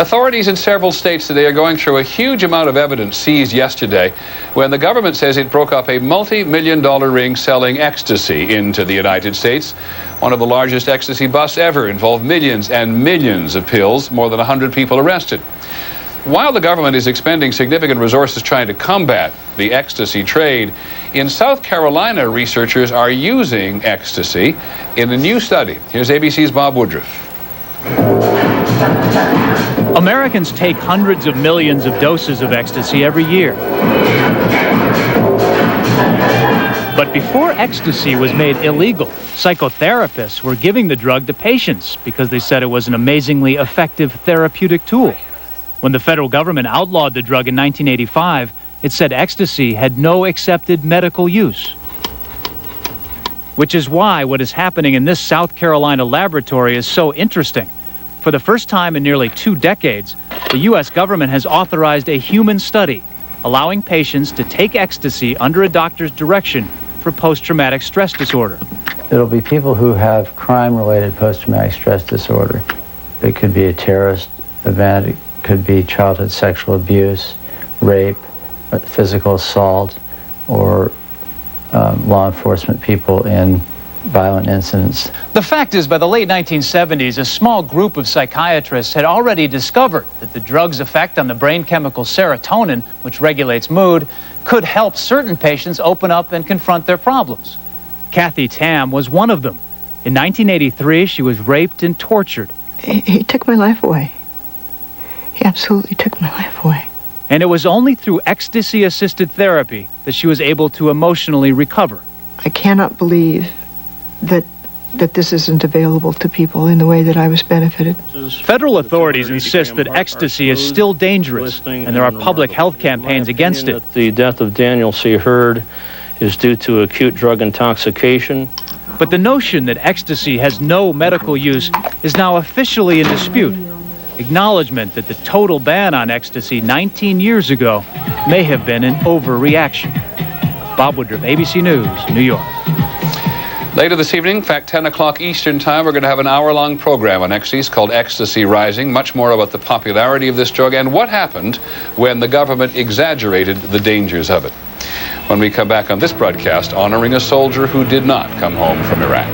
Authorities in several states today are going through a huge amount of evidence seized yesterday when the government says it broke up a multi-million-dollar ring selling ecstasy into the United States. One of the largest ecstasy busts ever involved millions and millions of pills, more than 100 people arrested. While the government is expending significant resources trying to combat the ecstasy trade, in South Carolina, researchers are using ecstasy in a new study. Here's ABC's Bob Woodruff. Americans take hundreds of millions of doses of ecstasy every year. But before ecstasy was made illegal, psychotherapists were giving the drug to patients because they said it was an amazingly effective therapeutic tool. When the federal government outlawed the drug in 1985, it said ecstasy had no accepted medical use. Which is why what is happening in this South Carolina laboratory is so interesting. For the first time in nearly 2 decades, the U.S. government has authorized a human study, allowing patients to take ecstasy under a doctor's direction for post-traumatic stress disorder. It'll be people who have crime-related post-traumatic stress disorder. It could be a terrorist event, it could be childhood sexual abuse, rape, physical assault, or law enforcement people in violent incidents. The fact is, by the late 1970s, a small group of psychiatrists had already discovered that the drug's effect on the brain chemical serotonin, which regulates mood, could help certain patients open up and confront their problems. Kathy Tam was one of them. In 1983, she was raped and tortured. He took my life away. He absolutely took my life away. And it was only through ecstasy-assisted therapy that she was able to emotionally recover. I cannot believe that this isn't available to people in the way that I was benefited. Federal authorities insist that ecstasy is still dangerous, and there are public health campaigns against it. The death of Daniel C. Hurd is due to acute drug intoxication. But the notion that ecstasy has no medical use is now officially in dispute. Acknowledgement that the total ban on ecstasy 19 years ago may have been an overreaction. Bob Woodruff, ABC News, New York. Later this evening, in fact 10 o'clock Eastern Time, we're going to have an hour-long program on ecstasy called Ecstasy Rising, much more about the popularity of this drug and what happened when the government exaggerated the dangers of it. When we come back on this broadcast, honoring a soldier who did not come home from Iraq.